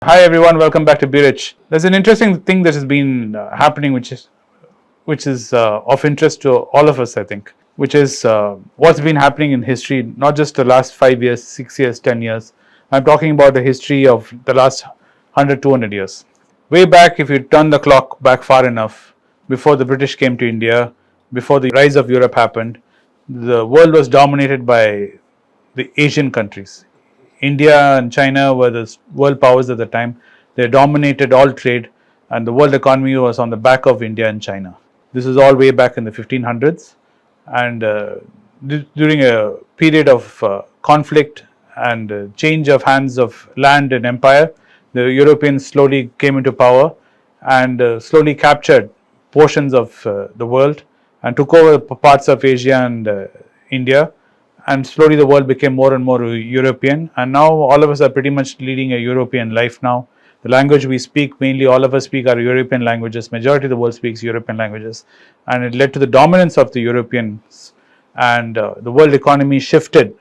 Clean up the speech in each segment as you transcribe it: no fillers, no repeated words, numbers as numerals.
Hi everyone, welcome back to Be Rich. There's an interesting thing that has been happening, which is of interest to all of us, I think, which is what's been happening in history, not just the last 5 years, 6 years, 10 years. I'm talking about the history of the last 100, 200 years. Way back, if you turn the clock back far enough, before the British came to India, before the rise of Europe happened, the world was dominated by the Asian countries. India and China were the world powers at the time. They dominated all trade, and the world economy was on the back of India and China. This is all way back in the 1500s, and during a period of conflict and change of hands of land and empire, the Europeans slowly came into power and slowly captured portions of the world and took over parts of Asia and India, and slowly the world became more and more European, and now all of us are pretty much leading a European life now. The language we speak, mainly all of us speak are European languages. Majority of the world speaks European languages, and it led to the dominance of the Europeans, and the world economy shifted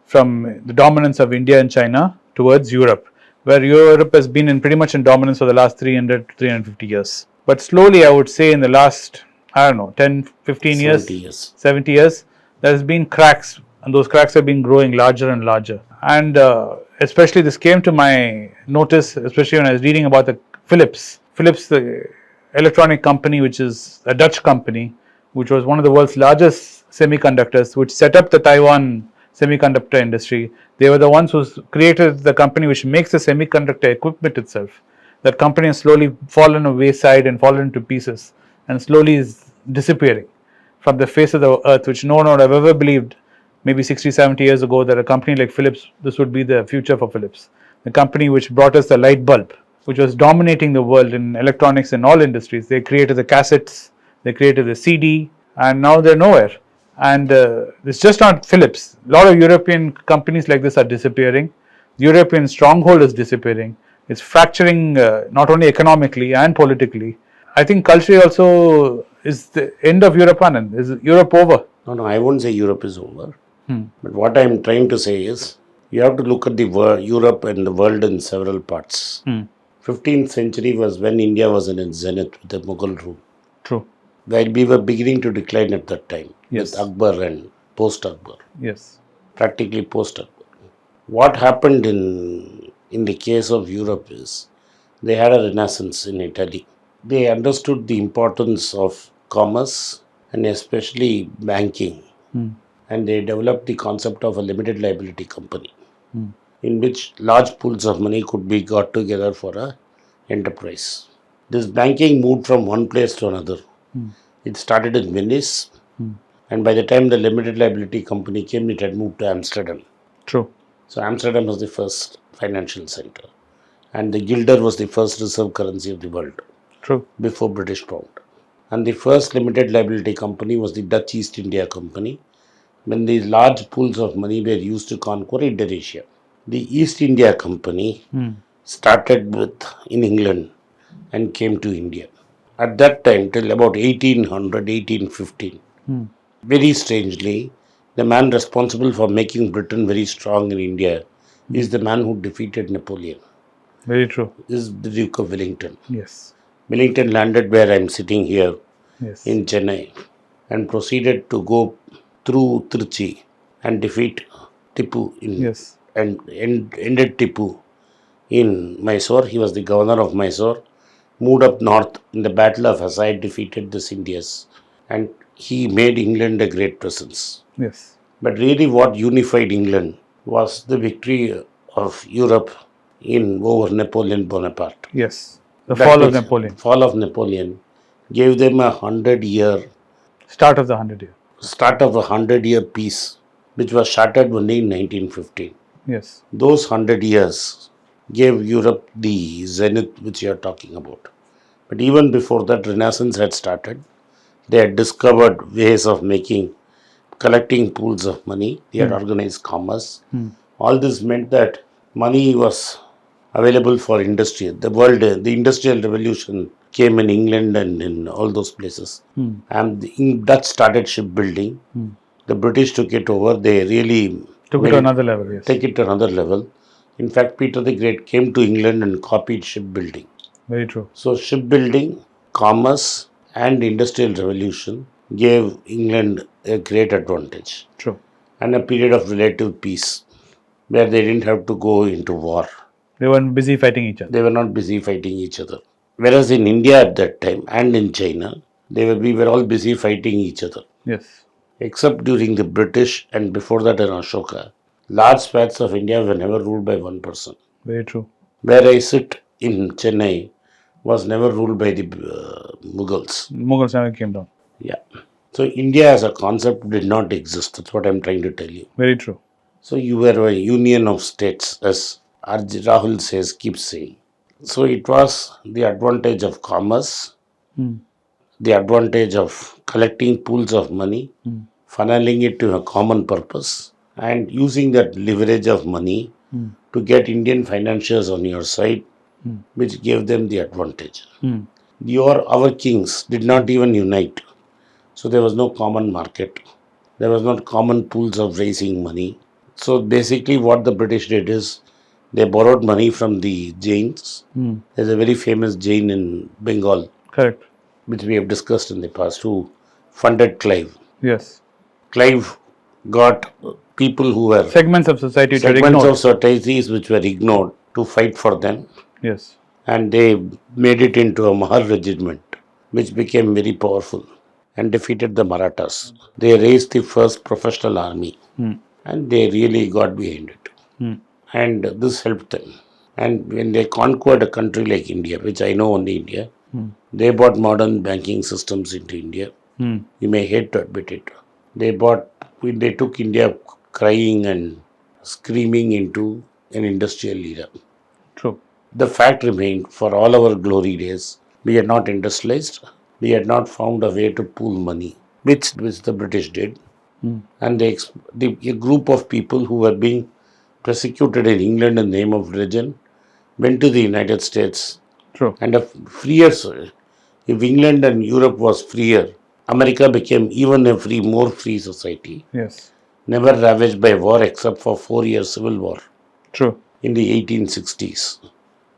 from the dominance of India and China towards Europe, where Europe has been in pretty much in dominance for the last 300 to 350 years. But slowly, I would say in the last, I don't know, 10, 15 years, 70 years, there has been cracks, and those cracks have been growing larger and larger. And especially this came to my notice, especially when I was reading about the Philips, the electronic company, which is a Dutch company, which was one of the world's largest semiconductors, which set up the Taiwan semiconductor industry. They were the ones who created the company which makes the semiconductor equipment itself. That company has slowly fallen a wayside and fallen to pieces, and slowly is disappearing from the face of the earth, which no one would have ever believed maybe 60, 70 years ago that a company like Philips, this would be the future for Philips. The company which brought us the light bulb, which was dominating the world in electronics and all industries. They created the cassettes, they created the CD, and now they're nowhere. And it's just not Philips. A lot of European companies like this are disappearing. The European stronghold is disappearing. It's fracturing not only economically and politically. I think culturally also is the end of Europe, Anand. Is Europe over? No, I won't say Europe is over. But what I'm trying to say is, you have to look at the Europe and the world in several parts. 15th century was when India was in its zenith with the Mughal rule. True. While we were beginning to decline at that time, Yes. with Akbar and post-Akbar, Yes. practically post-Akbar. What happened in the case of Europe is, they had a renaissance in Italy. They understood the importance of commerce and especially banking. And they developed the concept of a limited liability company, in which large pools of money could be got together for a enterprise. This banking moved from one place to another. It started in Venice, and by the time the limited liability company came, it had moved to Amsterdam. True. So Amsterdam was the first financial center, and the guilder was the first reserve currency of the world. True. Before British pound. And the first limited liability company was the Dutch East India Company, when these large pools of money were used to conquer Indonesia. The East India Company started in England and came to India. At that time, till about 1800, 1815, very strangely, the man responsible for making Britain very strong in India is the man who defeated Napoleon. Very true. Is the Duke of Wellington. Yes. Wellington landed where I'm sitting here, Yes. in Chennai, and proceeded to go through Trichy and defeat Tipu Yes. and ended Tipu in Mysore. He was the governor of Mysore, moved up north in the Battle of Assaye, defeated the Scindias, and he made England a great presence. Yes. But really what unified England was the victory of Europe over Napoleon Bonaparte. Yes. The fall of Napoleon. Fall of Napoleon gave them a 100-year Start of the 100 year. start of a 100-year peace, which was shattered only in 1915. Yes. Those 100 years gave Europe the zenith which you are talking about. But even before that, Renaissance had started. They had discovered ways of collecting pools of money. They had organized commerce. All this meant that money was available for industry. The industrial revolution came in England and in all those places. And the Dutch started shipbuilding. The British took it over. They really Took it to another level. Yes. take it to another level. In fact, Peter the Great came to England and copied shipbuilding. Very true. So shipbuilding, commerce, and industrial revolution gave England a great advantage True. and a period of relative peace where they didn't have to go into war. They weren't busy fighting each other. They were not busy fighting each other. Whereas in India at that time and in China, we were all busy fighting each other. Yes. Except during the British and before that in Ashoka, large swaths of India were never ruled by one person. Very true. Where I sit in Chennai was never ruled by the Mughals. Mughals never came down. Yeah. So India as a concept did not exist. That's what I'm trying to tell you. Very true. So you were a union of states, as Rahul says, keeps saying. So it was the advantage of commerce, the advantage of collecting pools of money, funneling it to a common purpose, and using that leverage of money to get Indian financiers on your side, which gave them the advantage. Our kings did not even unite. So there was no common market. There was not common pools of raising money. So basically what the British did is they borrowed money from the Jains. There's a very famous Jain in Bengal, Correct. which we have discussed in the past, who funded Clive. Yes. Clive got people who were Segments of society to segments ignore. of societies which were ignored to fight for them. Yes. And they made it into a Mahar regiment, which became very powerful and defeated the Marathas. They raised the first professional army and they really got behind it. And this helped them. And when they conquered a country like India, which I know only India, they brought modern banking systems into India. You may hate to admit it. They took India crying and screaming into an industrial era. True. The fact remained, for all our glory days, we had not industrialized, we had not found a way to pool money, which the British did. And a group of people who were being persecuted in England in the name of religion went to the United States. True. And if England and Europe was freer, America became even a more free society, Yes. never ravaged by war except for 4 years civil war True. in the 1860s,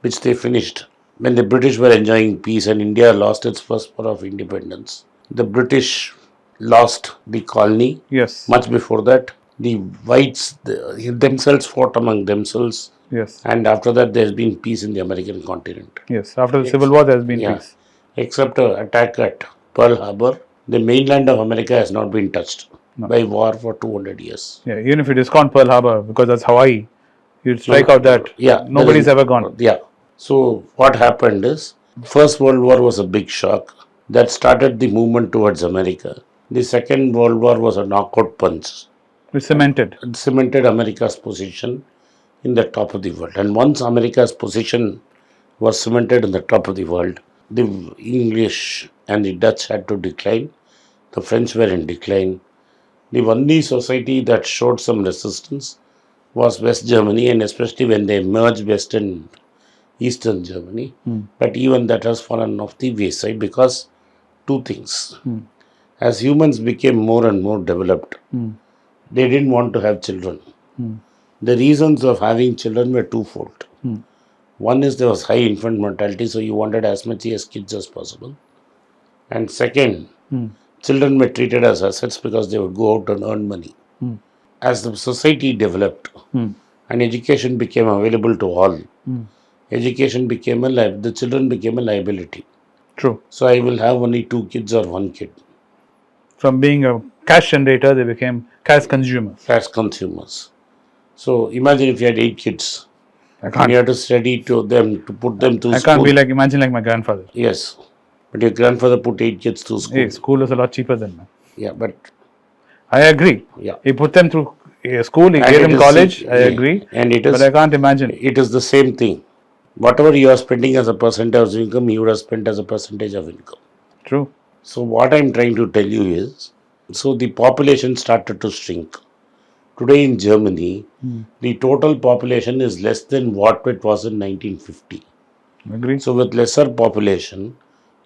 which they finished when the British were enjoying peace and India lost its first war of independence. The British lost the colony. Yes. Much before that, the whites themselves fought among themselves, Yes. and after that, there's been peace in the American continent. Yes. After the Civil War, there has been peace. Except an attack at Pearl Harbor, the mainland of America has not been touched by war for 200 years. Yeah. Even if you discount Pearl Harbor, because that's Hawaii, you strike out that. Yeah, Nobody's ever gone. Yeah. So what happened is, First World War was a big shock that started the movement towards America. The Second World War was a knockout punch. We cemented. It cemented America's position in the top of the world. And once America's position was cemented in the top of the world, the English and the Dutch had to decline. The French were in decline. The only society that showed some resistance was West Germany, and especially when they merged West and Eastern Germany. But even that has fallen off the wayside because two things. As humans became more and more developed, they didn't want to have children. The reasons of having children were twofold. One is there was high infant mortality, so you wanted as many as kids as possible. And second, children were treated as assets because they would go out and earn money. As the society developed and education became available to all, the children became a liability. True. So I will have only 2 kids or 1 kid. From being a cash generator, they became cash consumers. As consumers. So imagine if you had 8 kids. I And can't. you have to study to them, to put them through I school. can't be like, imagine like my grandfather. Yes. But your grandfather put 8 kids through school. Hey, school is a lot cheaper than that. Yeah, but I agree. yeah. He put them through school, he And gave it them is- college, I yeah, agree. And But I can't imagine. it is the same thing. Whatever you are spending as a percentage of income, you would have spent as a percentage of income. True. So what I'm trying to tell you is, so the population started to shrink. Today in Germany, the total population is less than what it was in 1950. Agree. So with lesser population,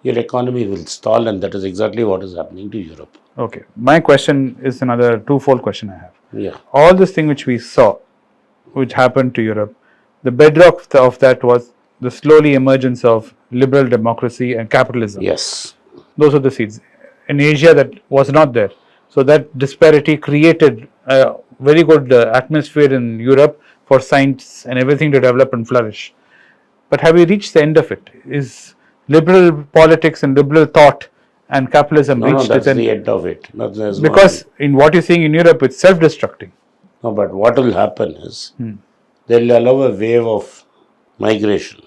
your economy will stall, and that is exactly what is happening to Europe. Okay. My question is another twofold question I have. Yeah. All this thing which we saw, which happened to Europe, the bedrock of that was the slowly emergence of liberal democracy and capitalism. Yes. Those are the seeds. In Asia, that was not there. So that disparity created a very good atmosphere in Europe for science and everything to develop and flourish. But have we reached the end of it? Is liberal politics and liberal thought and capitalism No, reached that's its the end? end of it. No, there's no Because end. in what you're seeing in Europe, it's self-destructing. No, but what will happen is they'll allow a wave of migration.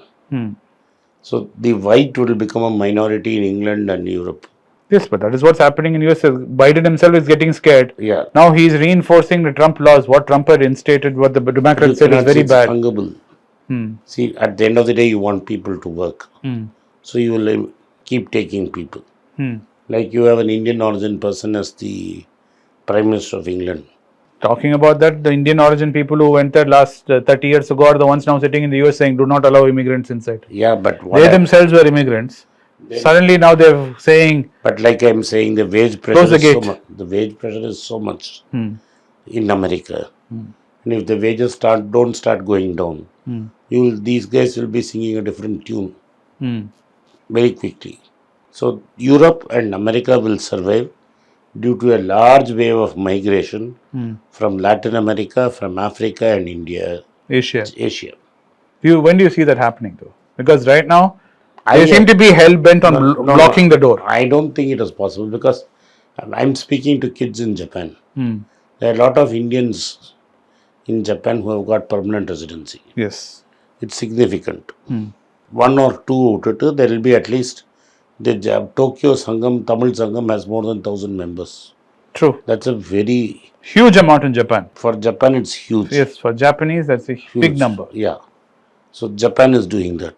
So the white will become a minority in England and Europe. Yes, but that is what's happening in US. Biden himself is getting scared. Yeah. Now he's reinforcing the Trump laws. What Trump had instated, what the Democrats You said is cannot very say it's bad. fungible. See, at the end of the day, you want people to work. So you will keep taking people. Like you have an Indian origin person as the Prime Minister of England. Talking about that, the Indian origin people who went there last 30 years ago are the ones now sitting in the US saying, do not allow immigrants inside. Yeah, but what They themselves were immigrants. Suddenly now they're saying, but like I'm saying, the wage Close pressure the is so gate. much. The wage pressure is so much in America. And if the wages don't start going down, these guys will be singing a different tune very quickly. So Europe and America will survive due to a large wave of migration from Latin America, from Africa and India, Asia. Asia. When do you see that happening though? Because right now, I- they seem to be hell bent on blocking the door. I don't think it is possible because I'm speaking to kids in Japan. There are a lot of Indians in Japan who have got permanent residency. Yes. It's significant. One or two out of it, there will be at least the Tokyo Sangam, Tamil Sangam has more than 1,000 members. True. That's a very, Huge amount in Japan. for Japan, it's huge. Yes, for Japanese, that's a big Huge. number. Yeah. So Japan is doing that.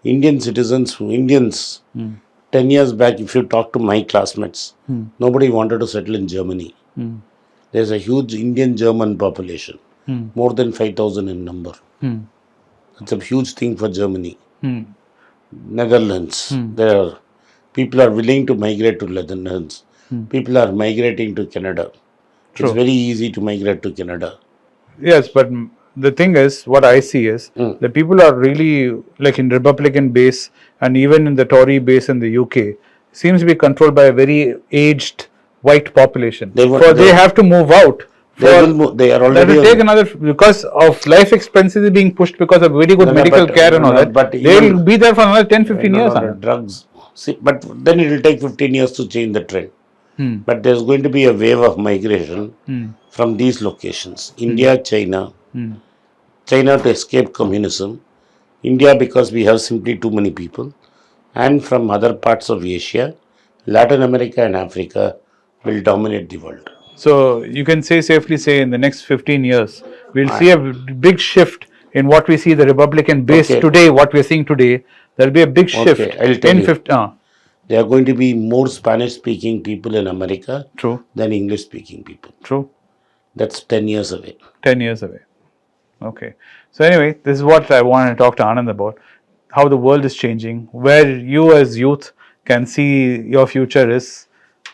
Indian citizens, 10 years back, if you talk to my classmates, nobody wanted to settle in Germany. There's a huge Indian-German population, more than 5,000 in number. It's a huge thing for Germany. Netherlands, people are willing to migrate to Netherlands. People are migrating to Canada. It's very easy to migrate to Canada. Yes, but the thing is, what I see is the people are really like in Republican base and even in the Tory base in the UK seems to be controlled by a very aged white population. They have to move out. They are already. That will take another because of life expectancy being pushed because of very good medical care and all that. But They will be there for another 10-15 years. Drugs. See, but then it will take 15 years to change the trend. But there's going to be a wave of migration from these locations. India, China. China to escape communism. India because we have simply too many people. And from other parts of Asia, Latin America and Africa will dominate the world. So you can safely say in the next 15 years, we'll see a big shift in what we see the Republican base today, what we're seeing today. There'll be a big shift I'll tell in you. 15. There are going to be more Spanish-speaking people in America True. than English-speaking people. True. That's 10 years away. 10 years away. Okay. So anyway, this is what I want to talk to Anand about. How the world is changing, where you as youth can see your future is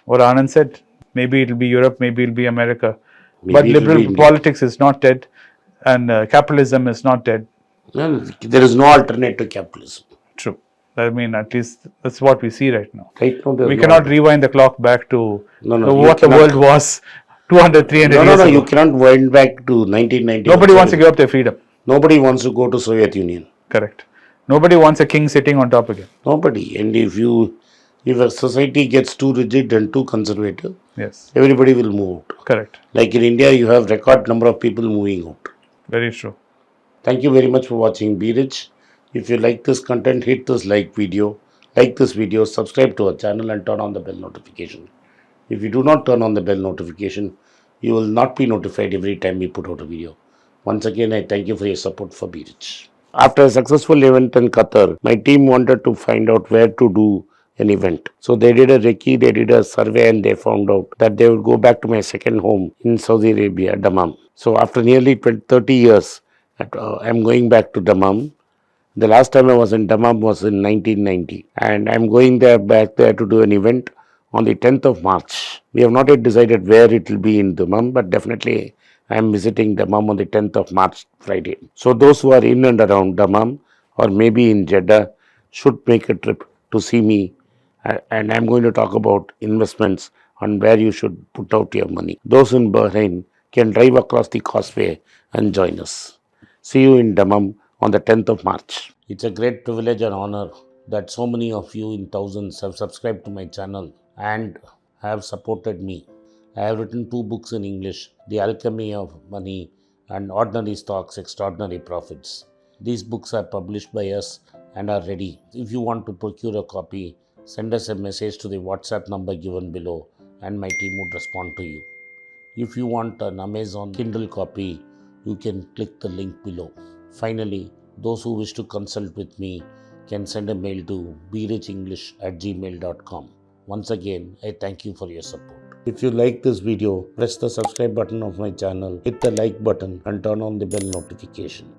what Anand said. Maybe it'll be Europe, maybe it'll be America. But liberal politics is not dead and capitalism is not dead. No, there is no alternate to capitalism. True. I mean, at least that's what we see right now. Right now, We cannot rewind the clock back to what the world was 200, 300 years ago. you cannot wind back to 1990. Nobody wants to give up their freedom. Nobody wants to go to Soviet Union. Correct. Nobody wants a king sitting on top again. Nobody. And if a society gets too rigid and too conservative, Yes. everybody will move out. Correct. Like in India, you have record number of people moving out. Very true. Thank you very much for watching Be Rich. If you like this content, hit this like this video, subscribe to our channel and turn on the bell notification. If you do not turn on the bell notification, you will not be notified every time we put out a video. Once again, I thank you for your support for Be Rich. After a successful event in Qatar, my team wanted to find out where to do an event. So they did a recce, they did a survey and they found out that they would go back to my second home in Saudi Arabia, Dammam. So after nearly 30 years, I'm going back to Dammam. The last time I was in Dammam was in 1990 and I'm going back there to do an event on the 10th of March. We have not yet decided where it will be in Dammam, but definitely I am visiting Dammam on the 10th of March, Friday. So those who are in and around Dammam or maybe in Jeddah should make a trip to see me. And I'm going to talk about investments on where you should put out your money. Those in Bahrain can drive across the causeway and join us. See you in Dammam on the 10th of March. It's a great privilege and honor that so many of you in thousands have subscribed to my channel and have supported me. I have written 2 books in English, The Alchemy of Money and Ordinary Stocks, Extraordinary Profits. These books are published by us and are ready. If you want to procure a copy, send us a message to the WhatsApp number given below and my team would respond to you. If you want an Amazon Kindle copy, you can click the link below. Finally, those who wish to consult with me can send a mail to berichenglish@gmail.com. Once again, I thank you for your support. If you like this video, press the subscribe button of my channel, hit the like button and turn on the bell notification.